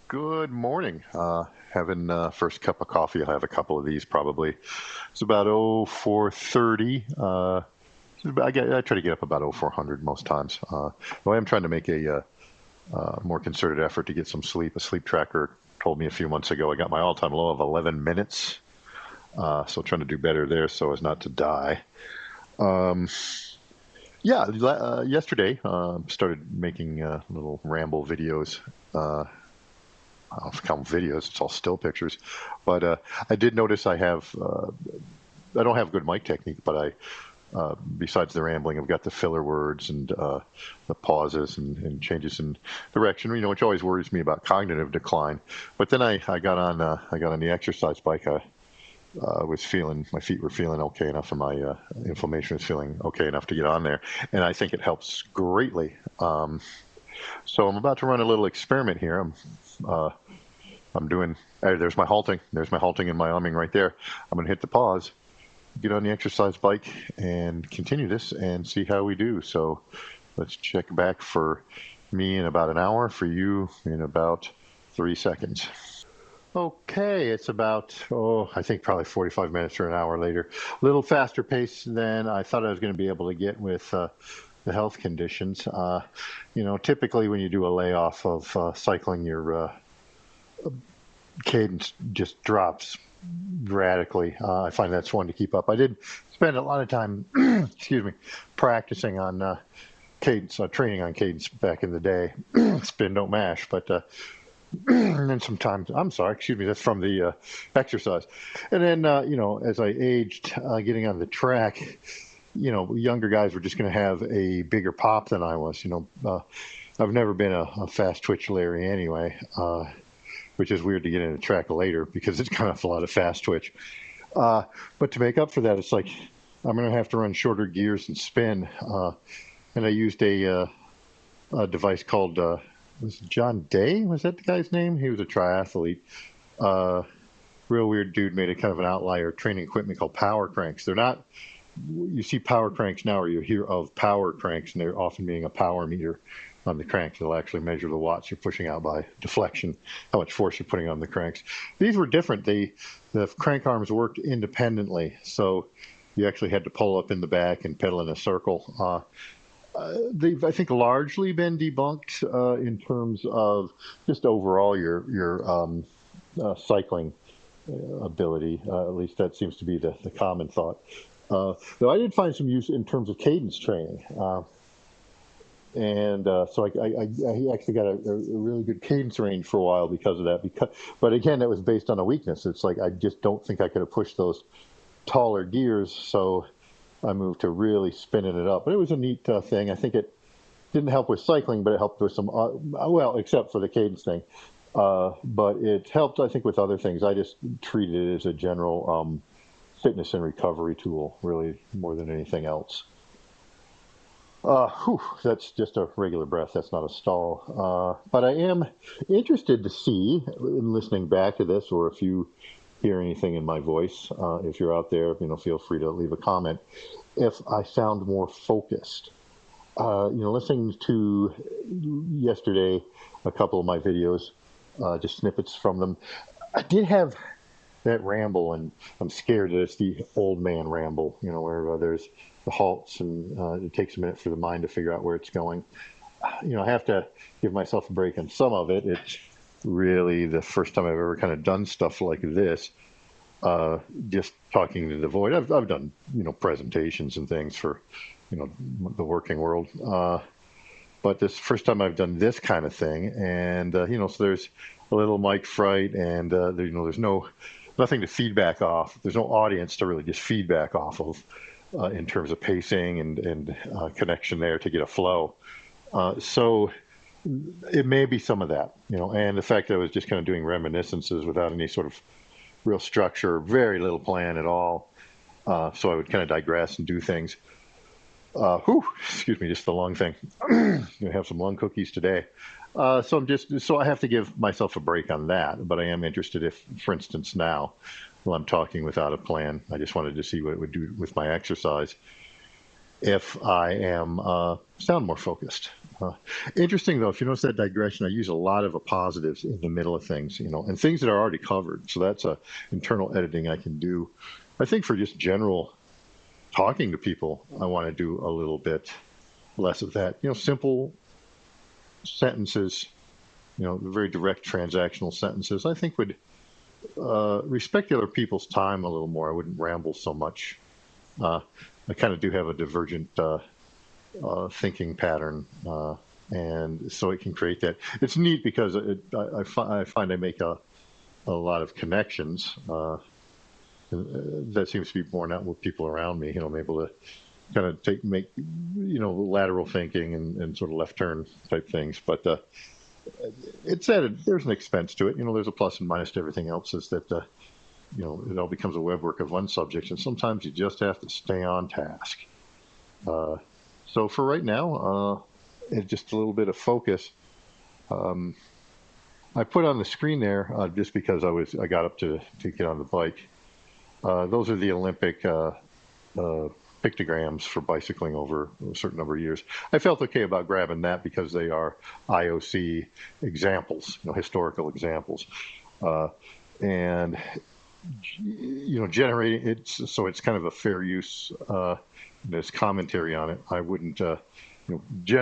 Good morning. Having first cup of coffee. I have a couple of these probably. It's about 0430. I try to get up about 0400 most times. Though I am trying to make a more concerted effort to get some sleep. A sleep tracker told me a few months ago I got my all-time low of 11 minutes. So trying to do better there so as not to die. Um, yeah, yesterday started making little ramble videos. I don't know if I count videos, it's all still pictures. But I did notice I don't have good mic technique, but besides the rambling, I've got the filler words and the pauses and changes in direction, which always worries me about cognitive decline. But then I got on the exercise bike. I was feeling, my feet were feeling okay enough and my inflammation was feeling okay enough to get on there. And I think it helps greatly. So I'm about to run a little experiment here. Uh, I'm doing, hey, there's my halting. There's my halting and my umming right there. I'm going to hit the pause, get on the exercise bike, and continue this and see how we do. So let's check back for me in about an hour, for you in about 3 seconds. Okay, it's about, I think probably 45 minutes or an hour later. A little faster pace than I thought I was going to be able to get with the health conditions. Typically when you do a layoff of cycling, your cadence just drops radically. I find that's one to keep up. I did spend a lot of time, excuse me, practicing on cadence, training on cadence back in the day. Spin, don't mash, but and then sometimes, I'm sorry, excuse me, that's from the exercise. And then, as I aged, getting on the track, younger guys were just going to have a bigger pop than I was. I've never been a fast twitch Larry anyway. Which is weird to get into track later because it's kind of a lot of fast twitch. But to make up for that, it's like I'm going to have to run shorter gears and spin. And I used a device called, was it John Day? Was that the guy's name? He was a triathlete. Uh, Real weird dude, made a kind of an outlier training equipment called power cranks. They're not, you see power cranks now, or you hear of power cranks, and they're often being a power meter on the cranks. They'll actually measure the watts you're pushing out by deflection, how much force you're putting on the cranks. These were different. The crank arms worked independently, so you actually had to pull up in the back and pedal in a circle. They've, I think, largely been debunked in terms of just overall your cycling ability. At least that seems to be the common thought. Though I did find some use in terms of cadence training. And so I actually got a really good cadence range for a while because of that. But again, that was based on a weakness. It's like I just don't think I could have pushed those taller gears, so I moved to really spinning it up. But it was a neat thing. I think it didn't help with cycling, but it helped with some, well, except for the cadence thing. But it helped, I think, with other things. I just treated it as a general fitness and recovery tool, really, more than anything else. That's just a regular breath. That's not a stall. But I am interested to see, in listening back to this, or if you hear anything in my voice, if you're out there, feel free to leave a comment. If I sound more focused, listening to yesterday a couple of my videos, just snippets from them, I did have that ramble, and I'm scared that it's the old man ramble, where there's the halts and it takes a minute for the mind to figure out where it's going. I have to give myself a break on some of it. It's really the first time I've ever kind of done stuff like this, just talking to the void. I've done, presentations and things for, the working world. But this first time I've done this kind of thing, and so there's a little mic fright, and there's nothing to feedback off. There's no audience to really just feedback off of in terms of pacing and connection there to get a flow. So it may be some of that, and the fact that I was just kind of doing reminiscences without any sort of real structure, very little plan at all. So I would kind of digress and do things. Excuse me, just the lung thing. Gonna have some lung cookies today. So I have to give myself a break on that. But I am interested if, for instance, now, while I'm talking without a plan, I just wanted to see what it would do with my exercise. if I am sound more focused. Uh, Interesting though, if you notice that digression, I use a lot of positives in the middle of things, and things that are already covered. So that's a internal editing I can do. I think for just general talking to people, I want to do a little bit less of that. Simple sentences, very direct transactional sentences. I think would respect the other people's time a little more. I wouldn't ramble so much. Uh, I kind of do have a divergent thinking pattern, and so it can create that. It's neat because I find I make a lot of connections. That seems to be borne out with people around me. I'm able to kind of make lateral thinking and sort of left turn type things. But it's added. There's an expense to it. There's a plus and minus to everything else. Is that it all becomes a web work of one subject, and sometimes you just have to stay on task. Uh, so for right now, it's just a little bit of focus. Um, I put on the screen there just because I got up to get on the bike. Those are the Olympic pictograms for bicycling over a certain number of years. I felt okay about grabbing that because they are IOC examples, historical examples, and generating it's kind of a fair use. There's commentary on it. I wouldn't,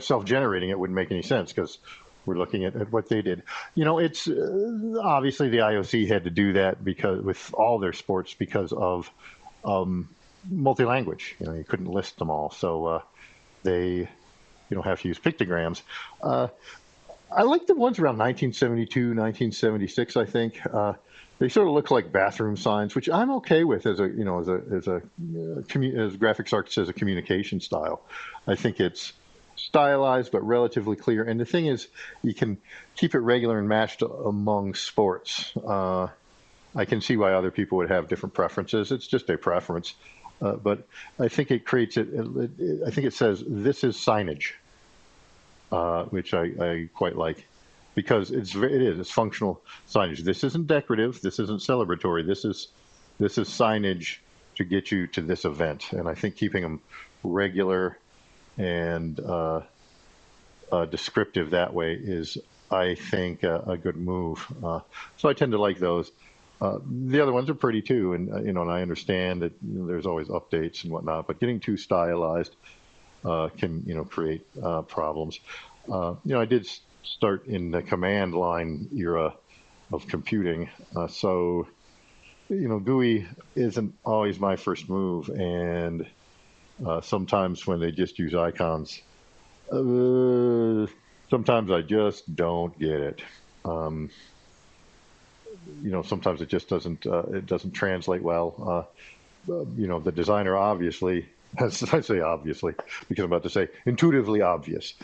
self-generating it wouldn't make any sense because we're looking at what they did. It's obviously the IOC had to do that because with all their sports because of multi-language. You couldn't list them all, so they have to use pictograms. I like the ones around 1972, 1976. I think they sort of look like bathroom signs, which I'm okay with as a graphics artist as a communication style. I think it's stylized but relatively clear. And the thing is, you can keep it regular and matched among sports. I can see why other people would have different preferences. It's just a preference. But I think it creates it. I think it says this is signage, which I quite like because it's functional signage. This isn't decorative. This isn't celebratory. This is signage to get you to this event. And I think keeping them regular and descriptive that way is, I think, a good move. So I tend to like those. The other ones are pretty too, and and I understand that there's always updates and whatnot. But getting too stylized can create problems. I did start in the command line era of computing, so GUI isn't always my first move, and sometimes when they just use icons, sometimes I just don't get it. Um, Sometimes it doesn't translate well. The designer obviously, as I say obviously, because I'm about to say intuitively obvious.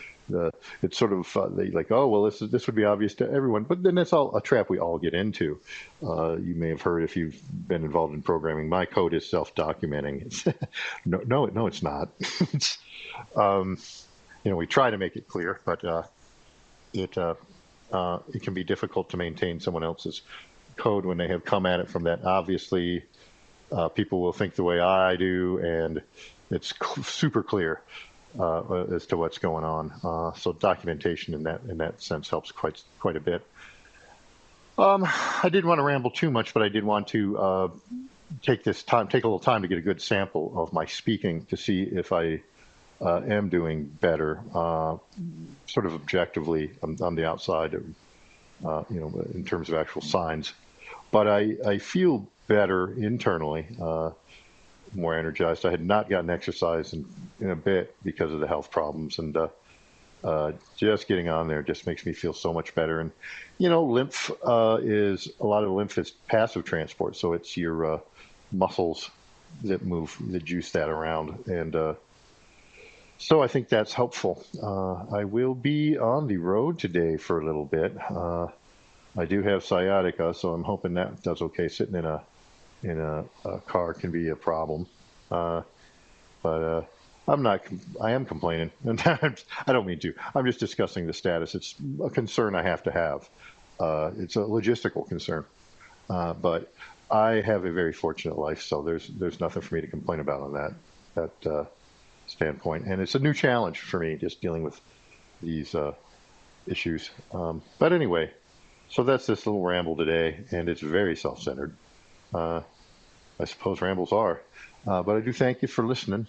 It's sort of they like, oh well, this would be obvious to everyone, but then that's all a trap we all get into. You may have heard if you've been involved in programming, my code is self-documenting. No, it's not. It's, um, we try to make it clear, but it it can be difficult to maintain someone else's code when they have come at it from that. Obviously, people will think the way I do, and it's super clear as to what's going on. So documentation in that sense helps quite a bit. I didn't want to ramble too much, but I did want to take a little time to get a good sample of my speaking to see if I am doing better, sort of objectively on the outside, in terms of actual signs. But I feel better internally, more energized. I had not gotten exercise in a bit because of the health problems, and just getting on there just makes me feel so much better. And lymph is a lot of lymph is passive transport, so it's your muscles that move the juice that around, and so I think that's helpful. I will be on the road today for a little bit. I do have sciatica, so I'm hoping that does okay. Sitting in a car can be a problem, but I'm not. I am complaining, and I don't mean to. I'm just discussing the status. It's a concern I have to have. It's a logistical concern, but I have a very fortunate life, so there's nothing for me to complain about on that. standpoint. And it's a new challenge for me, just dealing with these issues. But anyway, so that's this little ramble today, and it's very self-centered. I suppose rambles are. But I do thank you for listening.